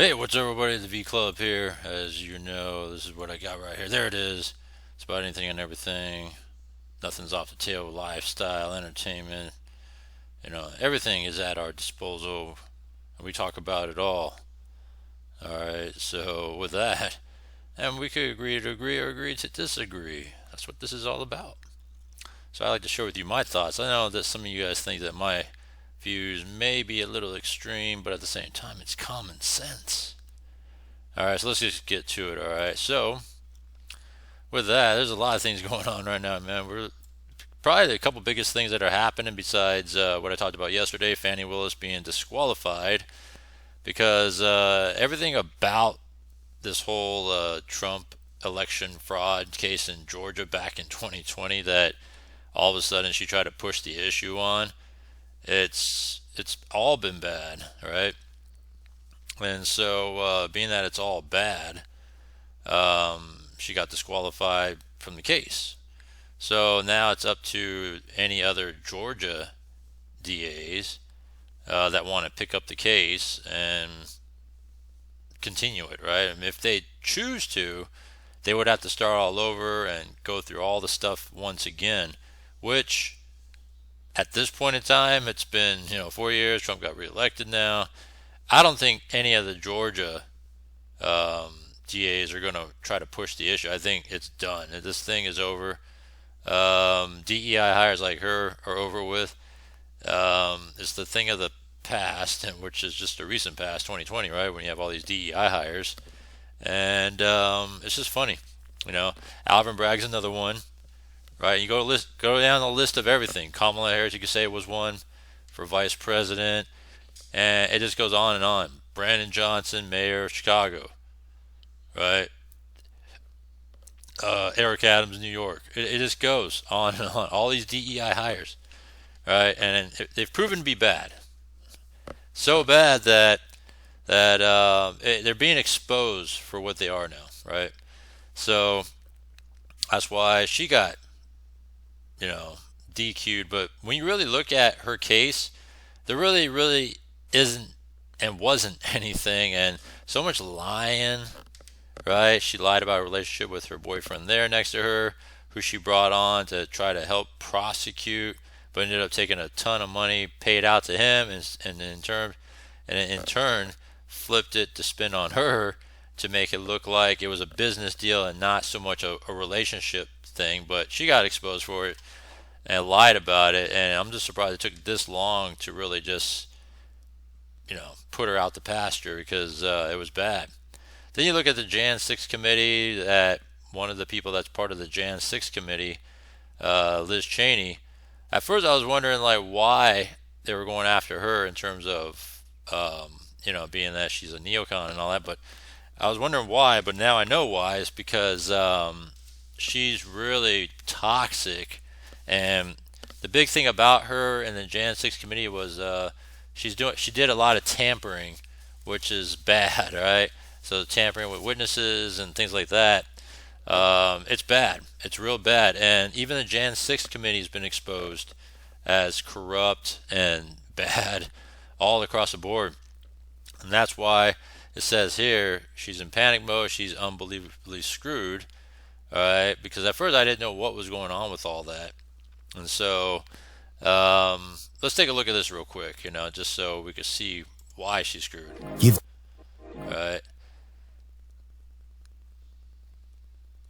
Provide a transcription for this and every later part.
Hey, what's up, everybody? The V Club here. As you know, this is what I got right here. There it is. It's about anything and everything. Nothing's off the table. Lifestyle, entertainment. Everything is at our disposal. And we talk about it all. Alright, so with that, and we could agree to agree or agree to disagree. That's what this is all about. So I like to share with you my thoughts. I know that some of you guys think that my views may be a little extreme, but at the same time, it's common sense. Alright, so let's just get to it, alright? So, with that, there's a lot of things going on right now, man. We're probably the couple biggest things that are happening besides what I talked about yesterday, Fani Willis being disqualified, because everything about this whole Trump election fraud case in Georgia back in 2020 that all of a sudden she tried to push the issue on, it's all been bad, right? And so, being that it's all bad, she got disqualified from the case. So now it's up to any other Georgia DAs that want to pick up the case and continue it, right? And if they choose to, they would have to start all over and go through all the stuff once again, which at this point in time, it's been, 4 years. Trump got reelected now. I don't think any of the Georgia DAs are going to try to push the issue. I think it's done. This thing is over. DEI hires like her are over with. It's the thing of the past, which is just a recent past, 2020, right? When you have all these DEI hires. And it's just funny. Alvin Bragg's another one, right? You go down the list of everything. Kamala Harris, you could say, was one for vice president. And it just goes on and on. Brandon Johnson, mayor of Chicago, right? Eric Adams, New York. It just goes on and on. All these DEI hires, right? And they've proven to be bad. So bad that they're being exposed for what they are now, right? So that's why she got, DQ'd. But when you really look at her case, there really isn't and wasn't anything, and so much lying, right? She lied about a relationship with her boyfriend there next to her, who she brought on to try to help prosecute, but ended up taking a ton of money paid out to him, and in turn flipped it to spin on her to make it look like it was a business deal and not so much a relationship thing. But she got exposed for it and lied about it, and I'm just surprised it took this long to really just put her out the pasture, because it was bad. Then you look at the Jan 6 committee, that one of the people that's part of the Jan 6 committee, Liz Cheney. At first I was wondering like why they were going after her in terms of being that she's a neocon and all that, but I was wondering why, but now I know why. It's because she's really toxic, and the big thing about her in the Jan 6 committee was she did a lot of tampering, which is bad, right? So tampering with witnesses and things like that, it's bad. It's real bad. And even the Jan 6 committee has been exposed as corrupt and bad all across the board. And that's why it says here she's in panic mode. She's unbelievably screwed. All right, because at first I didn't know what was going on with all that. And so let's take a look at this real quick, just so we can see why she's screwed. All right.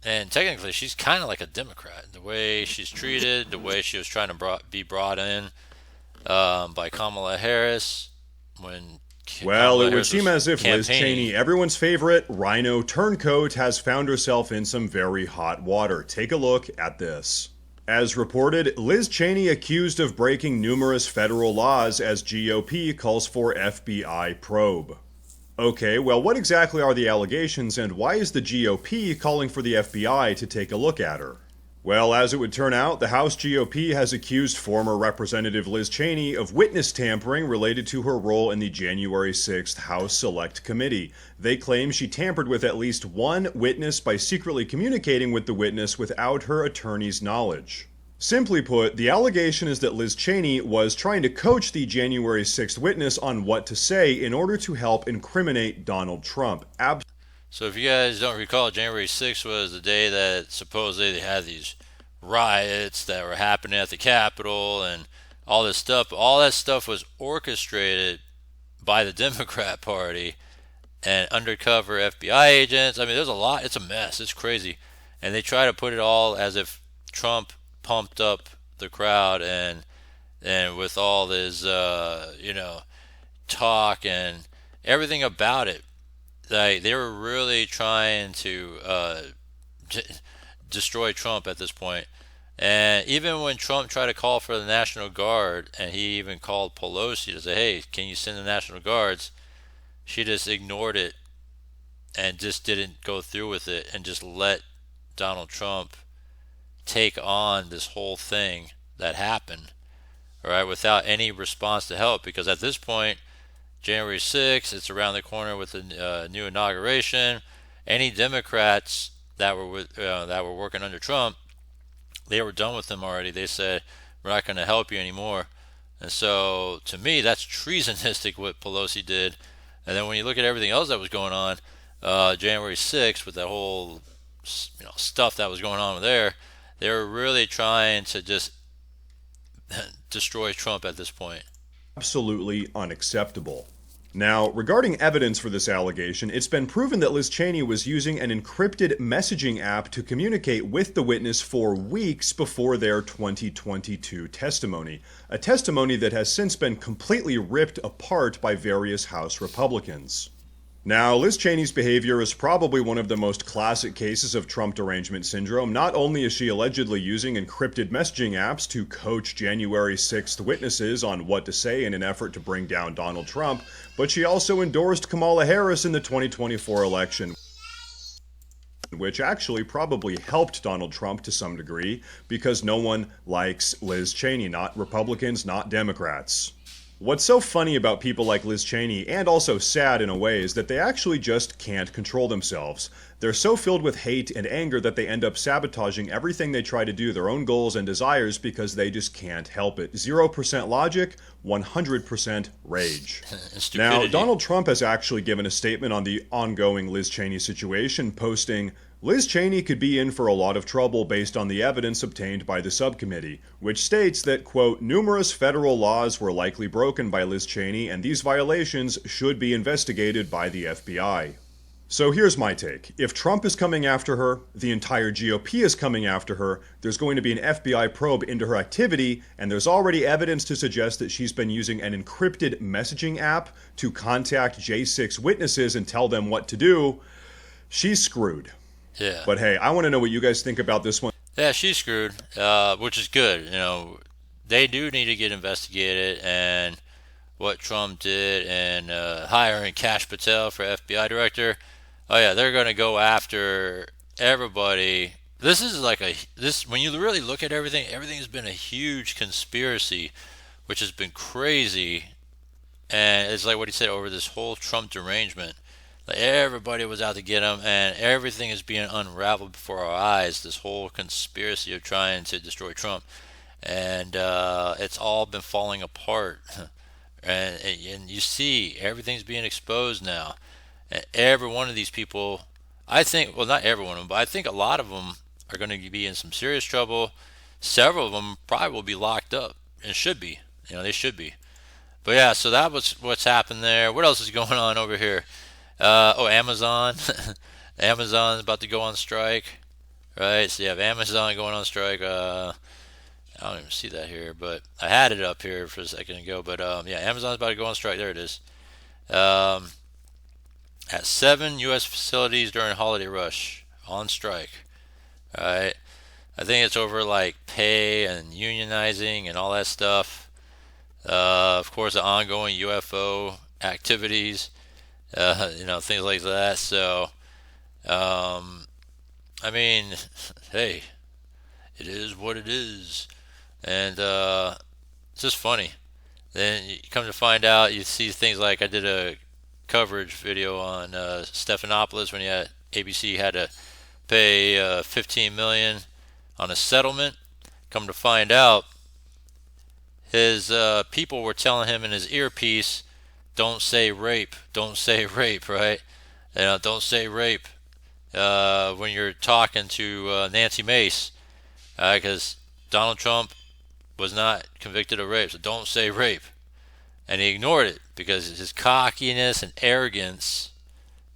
And technically, she's kind of like a Democrat. The way she's treated, the way she was trying to be brought in by Kamala Harris when Well, Kamala it would Harris seem was as if Liz campaigning. Cheney, everyone's favorite rhino turncoat, has found herself in some very hot water. Take a look at this. As reported, Liz Cheney accused of breaking numerous federal laws as GOP calls for FBI probe. Okay, well, what exactly are the allegations, and why is the GOP calling for the FBI to take a look at her? Well, as it would turn out, the House GOP has accused former Representative Liz Cheney of witness tampering related to her role in the January 6th House Select Committee. They claim she tampered with at least one witness by secretly communicating with the witness without her attorney's knowledge. Simply put, the allegation is that Liz Cheney was trying to coach the January 6th witness on what to say in order to help incriminate Donald Trump. So if you guys don't recall, January 6th was the day that supposedly they had these riots that were happening at the Capitol and all this stuff. All that stuff was orchestrated by the Democrat Party and undercover FBI agents. I mean, there's a lot. It's a mess. It's crazy. And they try to put it all as if Trump pumped up the crowd and with all this, talk and everything about it. Like they were really trying to destroy Trump at this point. And even when Trump tried to call for the National Guard, and he even called Pelosi to say, "Hey, can you send the National Guards?" She just ignored it and just didn't go through with it, and just let Donald Trump take on this whole thing that happened, all right, without any response to help. Because at this point, January 6th, it's around the corner with the new inauguration. Any Democrats that were working under Trump, they were done with him already. They said, "We're not going to help you anymore." And so, to me, that's treasonistic what Pelosi did. And then when you look at everything else that was going on, January 6th, with that whole stuff that was going on there, they were really trying to just destroy Trump at this point. Absolutely unacceptable. Now, regarding evidence for this allegation, it's been proven that Liz Cheney was using an encrypted messaging app to communicate with the witness for weeks before their 2022 testimony, a testimony that has since been completely ripped apart by various House Republicans. Now, Liz Cheney's behavior is probably one of the most classic cases of Trump derangement syndrome. Not only is she allegedly using encrypted messaging apps to coach January 6th witnesses on what to say in an effort to bring down Donald Trump, but she also endorsed Kamala Harris in the 2024 election, which actually probably helped Donald Trump to some degree, because no one likes Liz Cheney, not Republicans, not Democrats. What's so funny about people like Liz Cheney, and also sad in a way, is that they actually just can't control themselves. They're so filled with hate and anger that they end up sabotaging everything they try to do, their own goals and desires, because they just can't help it. 0% logic, 100% rage. Now, Donald Trump has actually given a statement on the ongoing Liz Cheney situation, posting, "Liz Cheney could be in for a lot of trouble based on the evidence obtained by the subcommittee," which states that, quote, "numerous federal laws were likely broken by Liz Cheney, and these violations should be investigated by the FBI." So here's my take. If Trump is coming after her, the entire GOP is coming after her, there's going to be an FBI probe into her activity, and there's already evidence to suggest that she's been using an encrypted messaging app to contact J6 witnesses and tell them what to do. She's screwed. Yeah. But hey, I want to know what you guys think about this one. Yeah, she's screwed, which is good. They do need to get investigated, and what Trump did and hiring Kash Patel for FBI director. Oh yeah, they're going to go after everybody. This is like when you really look at everything, everything's been a huge conspiracy, which has been crazy. And it's like what he said, over this whole Trump derangement. Like everybody was out to get him, and everything is being unraveled before our eyes. This whole conspiracy of trying to destroy Trump, and it's all been falling apart. And you see everything's being exposed now. And every one of these people, I think, well, not every one of them, but I think a lot of them are going to be in some serious trouble. Several of them probably will be locked up, and should be. They should be. But yeah, so that was what's happened there. What else is going on over here? Amazon. Amazon's about to go on strike, right? So you have Amazon going on strike. I don't even see that here, but I had it up here for a second ago. But yeah, Amazon's about to go on strike. There it is. At 7 U.S. facilities during holiday rush, on strike. All right. I think it's over like pay and unionizing and all that stuff. Of course, the ongoing UFO activities. Things like that. So, I mean, hey, it is what it is. And it's just funny. Then you come to find out, you see things like I did a coverage video on Stephanopoulos when ABC had to pay $15 million on a settlement Come to find out, his people were telling him in his earpiece, "Don't say rape, don't say rape," right? Don't say rape when you're talking to Nancy Mace, because Donald Trump was not convicted of rape, so don't say rape. And he ignored it because his cockiness and arrogance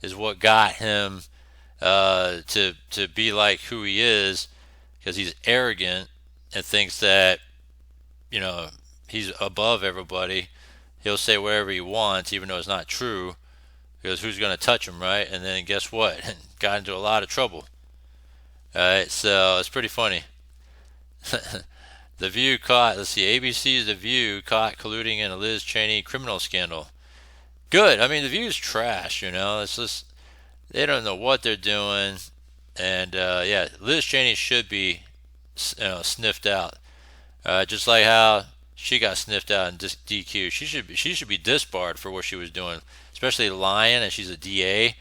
is what got him to be like who he is, because he's arrogant and thinks that he's above everybody. He'll say whatever he wants, even though it's not true, because who's going to touch him, right? And then guess what? Got into a lot of trouble. All right, so it's pretty funny. The View caught, let's see, ABC's The View caught colluding in a Liz Cheney criminal scandal. Good. I mean, The View's trash, It's just, they don't know what they're doing. And, yeah, Liz Cheney should be, sniffed out. Just like how she got sniffed out and DQ. She should be disbarred for what she was doing, especially lying, and she's a DA,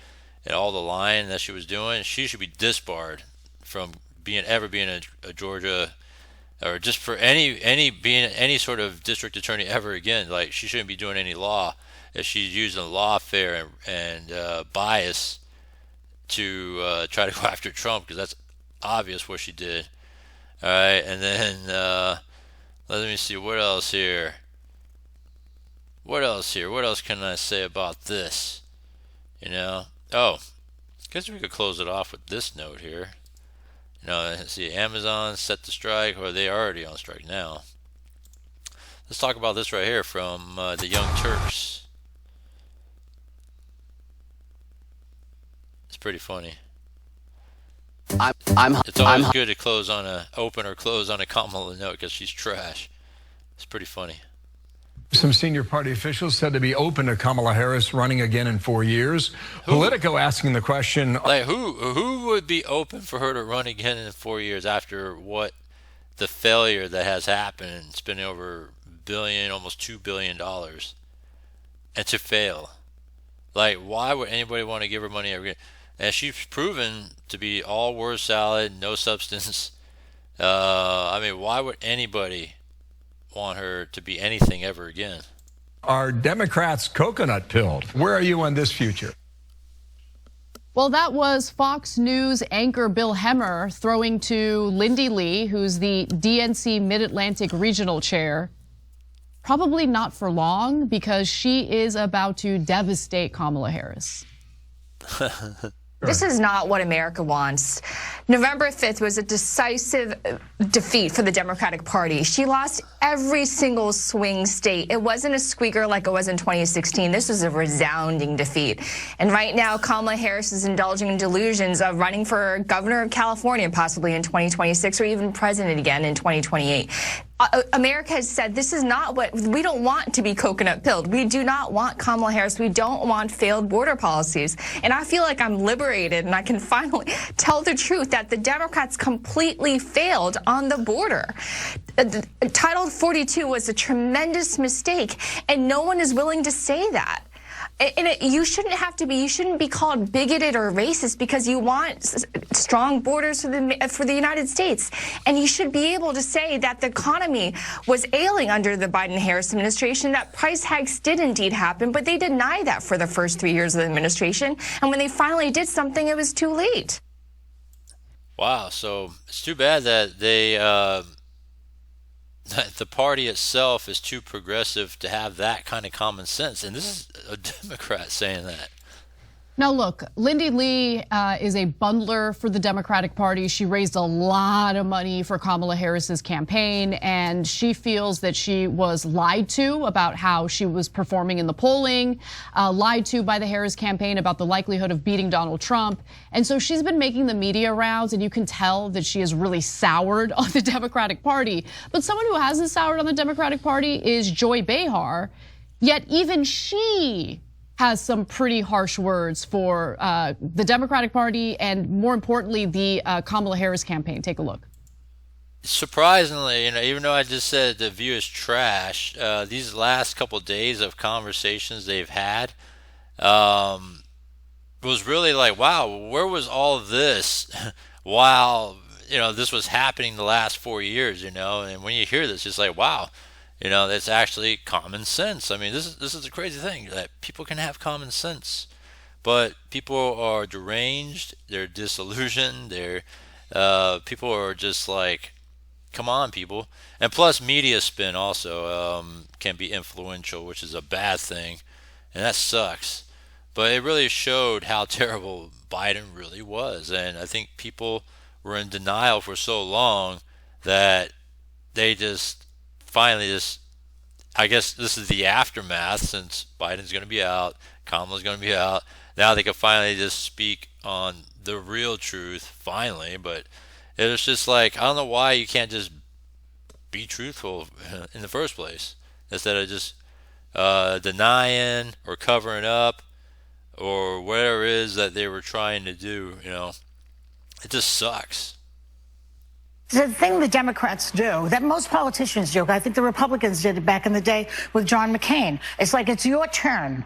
and all the lying that she was doing. She should be disbarred from being a Georgia, or just for being any sort of district attorney ever again. Like, she shouldn't be doing any law if she's using lawfare and bias to try to go after Trump, because that's obvious what she did. All right, and then let me see what else here. What else can I say about this? Oh, guess we could close it off with this note here. Let's see, Amazon set to strike, or they already on strike now. Let's talk about this right here from the Young Turks. It's pretty funny. It's always good to open or close on a Kamala note, because she's trash. It's pretty funny. Some senior party officials said to be open to Kamala Harris running again in 4 years. Politico asking the question, like, who would be open for her to run again in 4 years after what the failure that has happened, spending over almost $2 billion, and to fail? Like, why would anybody want to give her money ever again? And she's proven to be all word salad, no substance. I mean, why would anybody want her to be anything ever again? Are Democrats coconut pilled? Where are you on this future? Well, that was Fox News anchor Bill Hemmer throwing to Lindy Lee, who's the DNC Mid-Atlantic Regional Chair. Probably not for long, because she is about to devastate Kamala Harris. This is not what America wants. November 5th was a decisive defeat for the Democratic Party. She lost every single swing state. It wasn't a squeaker like it was in 2016. This was a resounding defeat. And right now, Kamala Harris is indulging in delusions of running for governor of California possibly in 2026, or even president again in 2028. America has said this is not what we don't want to be coconut pilled. We do not want Kamala Harris. We don't want failed border policies. And I feel like I'm liberated and I can finally tell the truth that the Democrats completely failed on the border. Title 42 was a tremendous mistake, and no one is willing to say that. And you shouldn't be called bigoted or racist because you want strong borders for the United States. And you should be able to say that the economy was ailing under the Biden-Harris administration, that price hikes did indeed happen, but they denied that for the first 3 years of the administration. And when they finally did something, it was too late. Wow, so it's too bad that the party itself is too progressive to have that kind of common sense. And this is a Democrat saying that. Now, look, Lindy Lee is a bundler for the Democratic Party. She raised a lot of money for Kamala Harris's campaign, and she feels that she was lied to about how she was performing in the polling, lied to by the Harris campaign about the likelihood of beating Donald Trump. And so she's been making the media rounds, and you can tell that she is really soured on the Democratic Party. But someone who hasn't soured on the Democratic Party is Joy Behar, yet even she has some pretty harsh words for the Democratic Party and, more importantly, the Kamala Harris campaign. Take a look. Surprisingly, even though I just said the View is trash, these last couple of days of conversations they've had was really like, wow, where was all of this while this was happening the last 4 years, and when you hear this, it's like, wow, that's actually common sense. I mean, this is the crazy thing, that people can have common sense, but people are deranged, they're disillusioned, people are just like, come on, people. And plus, media spin also can be influential, which is a bad thing, and that sucks. But it really showed how terrible Biden really was, and I think people were in denial for so long that they just finally I guess this is the aftermath, since Biden's going to be out, Kamala's going to be out. Now they can finally just speak on the real truth, finally. But it was just like, I don't know why you can't just be truthful in the first place, instead of just denying or covering up or whatever it is that they were trying to do. It just sucks. The thing the Democrats do, that most politicians do, I think the Republicans did it back in the day with John McCain. It's like, it's your turn.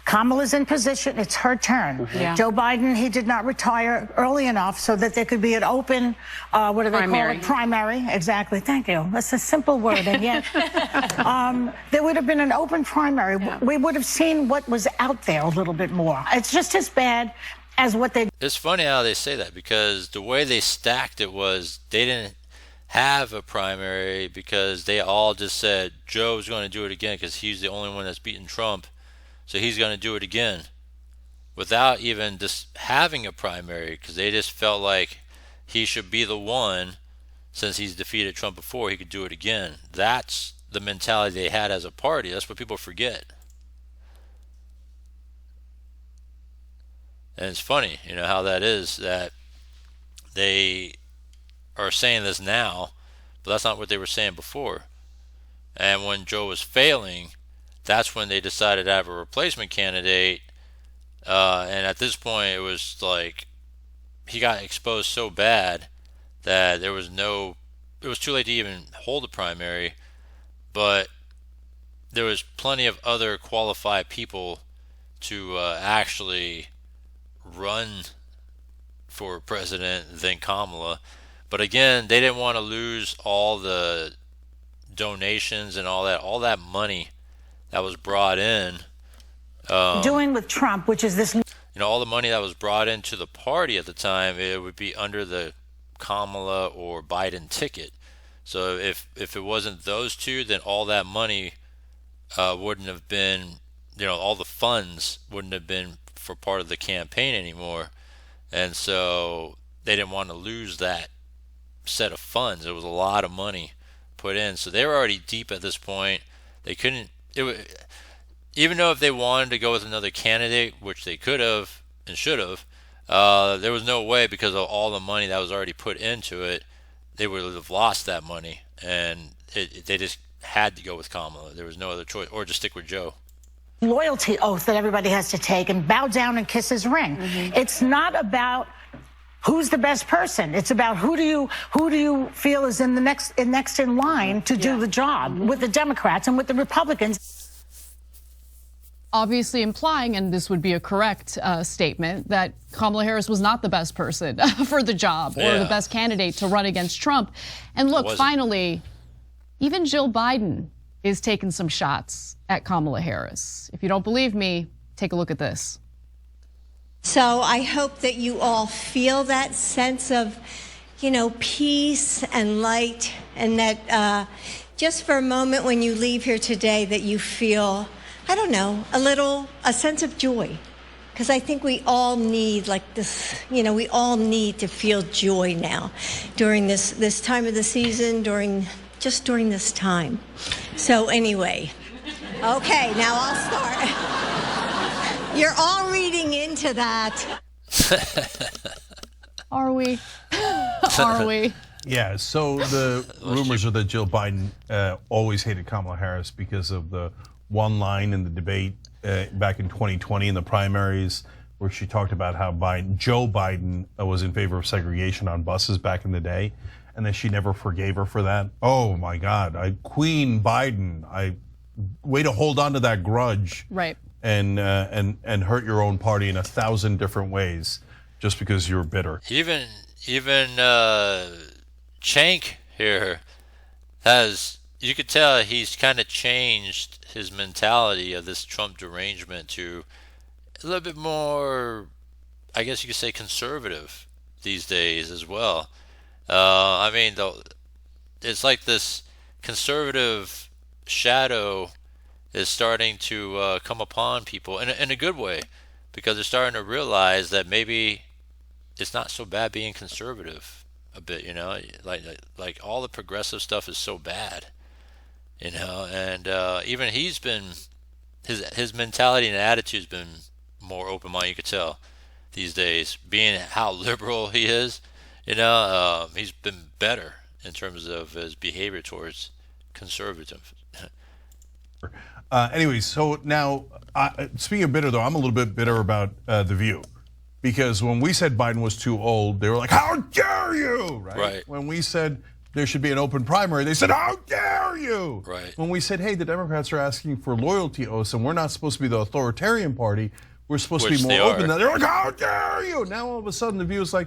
Kamala's in position, it's her turn. Yeah. Joe Biden, he did not retire early enough so that there could be an open, what do they call it? Primary. Exactly, thank you. That's a simple word, and yet there would have been an open primary. Yeah. We would have seen what was out there a little bit more. It's just as bad as what they... It's funny how they say that, because the way they stacked it was they didn't have a primary, because they all just said Joe's going to do it again because he's the only one that's beaten Trump. So he's going to do it again without even just having a primary, because they just felt like he should be the one, since he's defeated Trump before, he could do it again. That's the mentality they had as a party. That's what people forget. And it's funny, how that is, that they are saying this now, but that's not what they were saying before. And when Joe was failing, that's when they decided to have a replacement candidate. And at this point, it was like he got exposed so bad that it was too late to even hold a primary. But there was plenty of other qualified people to actually run for president than Kamala. But again, they didn't want to lose all the donations and all that money that was brought in. doing with Trump, which is this... all the money that was brought into the party at the time, it would be under the Kamala or Biden ticket. So if it wasn't those two, then all that money wouldn't have been, all the funds wouldn't have been for part of the campaign anymore. And so they didn't want to lose that set of funds. It was a lot of money put in. So they were already deep at this point. They couldn't, even though if they wanted to go with another candidate, which they could have and should have, there was no way, because of all the money that was already put into it, they would have lost that money. And they just had to go with Kamala. There was no other choice, or just stick with Joe. Loyalty oath that everybody has to take and bow down and kiss his ring. Mm-hmm. It's not about who's the best person. It's about who do you feel is in the next in line to do the job, with the Democrats and with the Republicans. Obviously implying, and this would be a correct statement, that Kamala Harris was not the best person for the job or the best candidate to run against Trump. And look, finally, even Jill Biden is taking some shots at Kamala Harris. If you don't believe me, take a look at this. So I hope that you all feel that sense of, peace and light, and that just for a moment when you leave here today that you feel, I don't know, a sense of joy. Because I think we all need we all need to feel joy now during this time of the season, during this time. So anyway, okay, now I'll start. You're all reading into that. Are we? Are we? Yeah, so the rumors are that Jill Biden always hated Kamala Harris because of the one line in the debate back in 2020 in the primaries, where she talked about how Joe Biden was in favor of segregation on buses back in the day, and then she never forgave her for that. Oh my God, Queen Biden, way to hold on to that grudge, right? And hurt your own party in 1,000 different ways just because you're bitter. Even even Cenk here you could tell he's kind of changed his mentality of this Trump derangement to a little bit more, I guess you could say, conservative these days as well. I mean, it's like this conservative shadow is starting to come upon people in a good way, because they're starting to realize that maybe it's not so bad being conservative a bit, like all the progressive stuff is so bad, and even he's been his mentality and attitude's been more open-minded. You could tell these days, being how liberal he is, he's been better in terms of his behavior towards conservative. Anyways, so now, speaking of bitter, though, I'm a little bit bitter about The View. Because when we said Biden was too old, they were like, how dare you, right? When we said there should be an open primary, they said, how dare you? Right. When we said, hey, the Democrats are asking for loyalty oaths and we're not supposed to be the authoritarian party, we're supposed to be more open. They're like, how dare you? Now all of a sudden The View is like,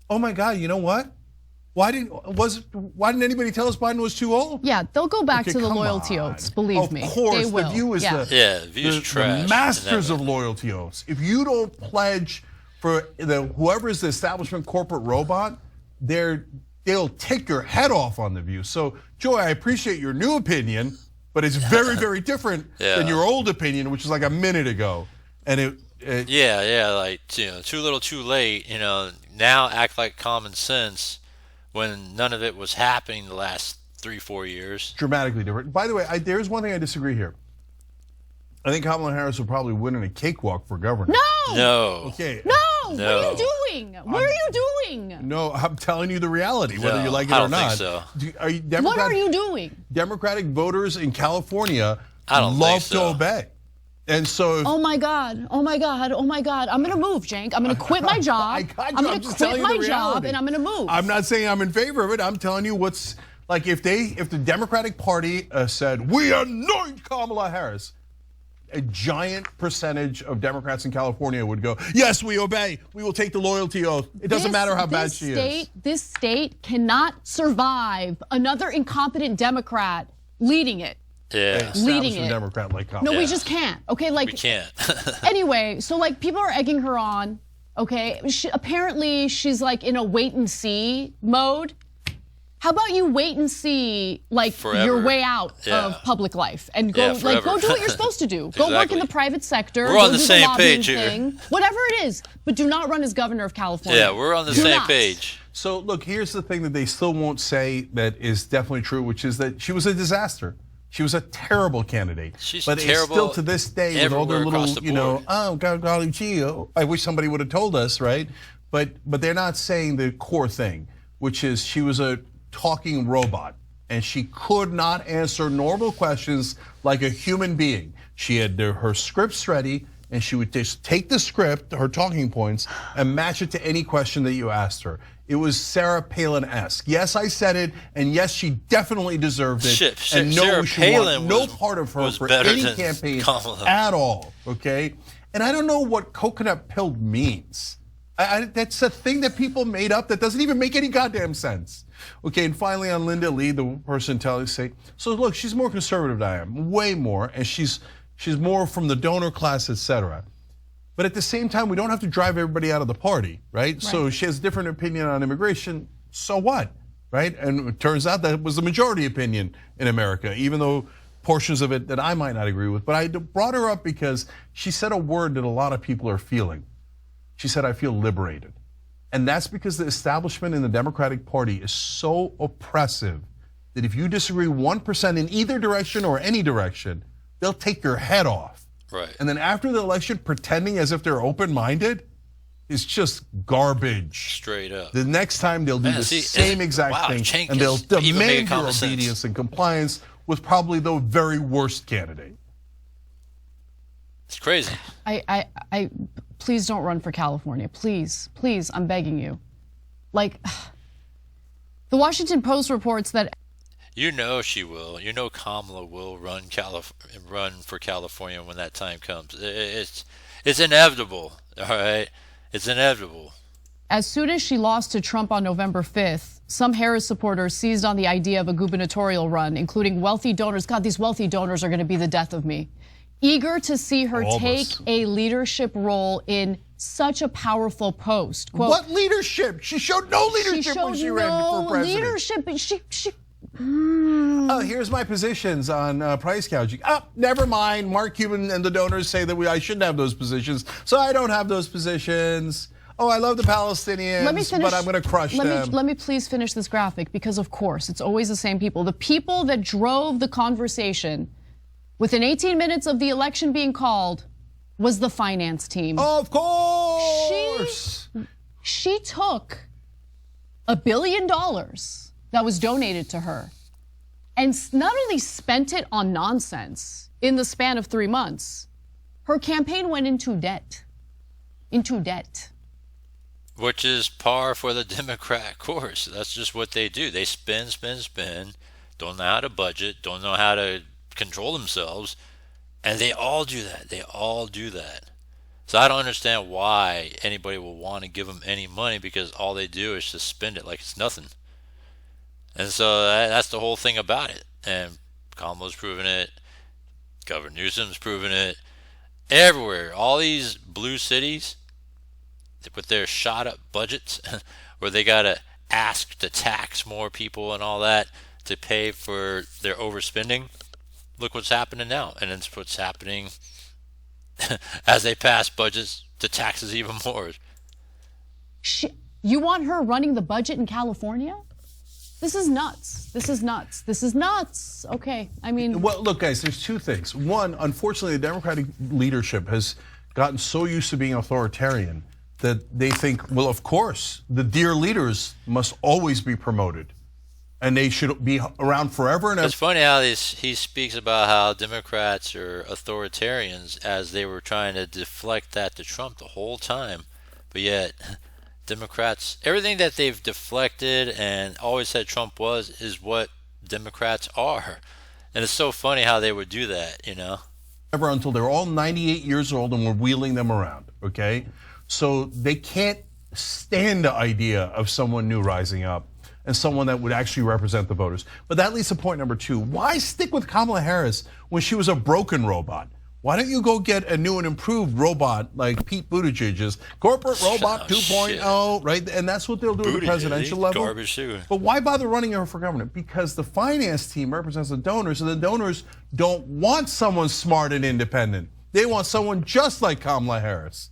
oh my God, you know what? Why didn't anybody tell us Biden was too old? Yeah, they'll go back to the loyalty oaths, believe me. Of course, they will. The View is The View's trash. The masters of loyalty oaths. If you don't pledge for whoever is the establishment corporate robot, they'll take your head off on The View. So, Joy, I appreciate your new opinion, but it's very, very different than your old opinion, which was like a minute ago. And like too little, too late. Now act like common sense when none of it was happening the last 3-4 years. Dramatically different. By the way, there's one thing I disagree here. I think Kamala Harris will probably win in a cakewalk for governor. No. Okay. No. What are you doing? What are you doing? No, I'm telling you the reality, whether you like it or not. I don't think so. What are you doing? Democratic voters in California love to obey. And so oh my God. I'm gonna move, Cenk. I'm gonna quit my job. I'm gonna quit my job and I'm gonna move. I'm not saying I'm in favor of it. I'm telling you what's like if the Democratic Party said, we anoint Kamala Harris, a giant percentage of Democrats in California would go, yes, we obey. We will take the loyalty oath. It doesn't matter how bad she is. This state cannot survive another incompetent Democrat leading it. Yeah. Leading it. Democrat like Kamala. No, we just can't. Okay, we can't. Anyway, so people are egging her on. Okay, apparently she's in a wait and see mode. How about you wait and see your way out of public life and go go do what you're supposed to do. Go work in the private sector. We're on the same page here. Whatever it is, but do not run as governor of California. Yeah, we're on the same page. So look, here's the thing that they still won't say that is definitely true, which is that she was a disaster. She was a terrible candidate. She's but terrible. It's still to this day with all their little, oh, golly gee, I wish somebody would have told us, right? But they're not saying the core thing, which is she was a talking robot and she could not answer normal questions like a human being. She had her scripts ready and she would just take the script, her talking points, and match it to any question that you asked her. It was Sarah Palin-esque. Yes, I said it, and yes, she definitely deserved it. And no, Sarah Palin no part of her for any campaign at all, okay? And I don't know what coconut pilled means. That's a thing that people made up that doesn't even make any goddamn sense. Okay, and finally on Linda Lee, the person say, so look, she's more conservative than I am, way more, and she's more from the donor class, etc. But at the same time, we don't have to drive everybody out of the party, right? So she has a different opinion on immigration, so what, right? And it turns out that was the majority opinion in America, even though portions of it that I might not agree with. But I brought her up because she said a word that a lot of people are feeling. She said, I feel liberated. And that's because the establishment in the Democratic Party is so oppressive that if you disagree 1% in either direction or any direction, they'll take your head off. Right. And then after the election, pretending as if they're open-minded is just garbage. Straight up. The next time they'll do the same exact thing, and they'll demand your obedience and compliance with probably the very worst candidate. It's crazy. I please don't run for California. Please, I'm begging you. The Washington Post reports that you know she will. You know Kamala will run for California when that time comes. It's inevitable. All right, it's inevitable. As soon as she lost to Trump on November 5th, some Harris supporters seized on the idea of a gubernatorial run, including wealthy donors. God, these wealthy donors are going to be the death of me. Eager to see her take a leadership role in such a powerful post. Quote, what leadership? She showed no leadership when she ran for president. Leadership. Oh, here's my positions on price gouging. Oh, never mind. Mark Cuban and the donors say that I shouldn't have those positions, so I don't have those positions. Oh, I love the Palestinians, but I'm going to crush them. Let me please finish this graphic, because of course it's always the same people. The people that drove the conversation within 18 minutes of the election being called was the finance team. Of course. She took $1 billion that was donated to her and not only spent it on nonsense in the span of 3 months, her campaign went into debt. Which is par for the Democrat course. That's just what they do. They spend, don't know how to budget, don't know how to control themselves, and they all do that. So I don't understand why anybody will want to give them any money, because all they do is just spend it like it's nothing. And so that's the whole thing about it. And Kamala's proven it, Governor Newsom's proven it, everywhere. All these blue cities with their shot up budgets where they got to ask to tax more people and all that to pay for their overspending. Look what's happening now. And it's what's happening as they pass budgets to taxes even more. You want her running the budget in California? This is nuts. Okay, I mean. Well, look, guys, there's two things. One, unfortunately, the Democratic leadership has gotten so used to being authoritarian that they think, well, of course, the dear leaders must always be promoted, and they should be around forever and ever. It's funny how he speaks about how Democrats are authoritarians, as they were trying to deflect that to Trump the whole time. But yet, Democrats, everything that they've deflected and always said Trump was, is what Democrats are. And it's so funny how they would do that, you know? Ever until they're all 98 years old and we're wheeling them around, okay? So they can't stand the idea of someone new rising up and someone that would actually represent the voters. But that leads to point number two. Why stick with Kamala Harris when she was a broken robot? Why don't you go get a new and improved robot like Pete Buttigieg's corporate robot 2.0, right? And that's what they'll do at the presidential level. Garbage too. But why bother running her for government? Because the finance team represents the donors, and the donors don't want someone smart and independent. They want someone just like Kamala Harris,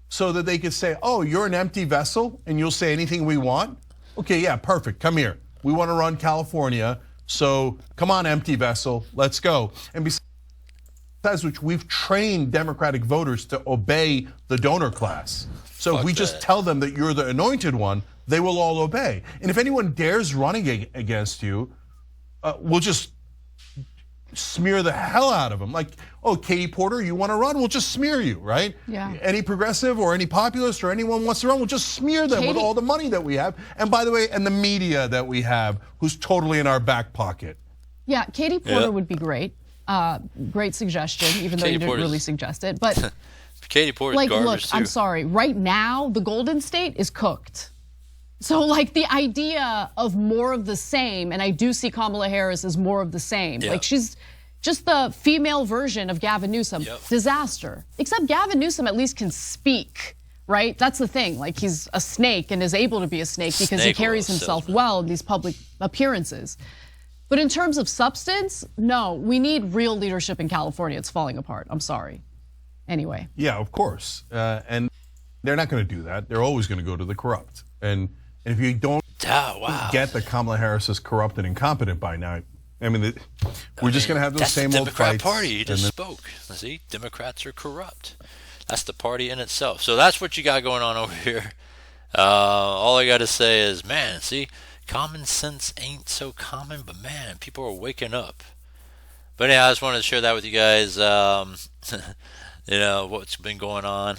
so that they could say, oh, you're an empty vessel and you'll say anything we want? Okay, yeah, perfect, come here. We want to run California, so come on, empty vessel, let's go. And besides which, we've trained Democratic voters to obey the donor class. So if we just tell them that you're the anointed one, they will all obey. And if anyone dares running against you, we'll just smear the hell out of them. Like, oh, Katie Porter, you want to run? We'll just smear you, right? Yeah. Any progressive or any populist or anyone wants to run, we'll just smear them with all the money that we have. And by the way, and the media that we have, who's totally in our back pocket. Yeah, Katie Porter would be great. Great suggestion, even though you didn't really suggest it. But Katie Porter's garbage look, too. I'm sorry. Right now, the Golden State is cooked. So the idea of more of the same, and I do see Kamala Harris as more of the same. Like, she's just the female version of Gavin Newsom. Disaster. Except Gavin Newsom at least can speak, right? That's the thing. Like, he's a snake and is able to be a snake because he carries himself well in these public appearances. But in terms of substance, no, we need real leadership in California. It's falling apart. I'm sorry. Anyway. Yeah, of course. And they're not going to do that. They're always going to go to the corrupt. And if you don't get that Kamala Harris is corrupt and incompetent by now, I mean, we're just going to have those same old fights. That's the Democrat Party. You just spoke. See, Democrats are corrupt. That's the party in itself. So that's what you got going on over here. All I got to say is, man, see, common sense ain't so common, but man, people are waking up. But yeah, I just wanted to share that with you guys. You know, what's been going on.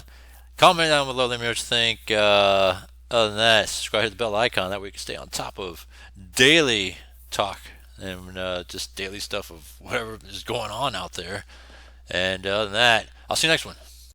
Comment down below, let me know what you think. Other than that, subscribe to the bell icon. That way you can stay on top of daily talk and just daily stuff of whatever is going on out there. And other than that, I'll see you next one.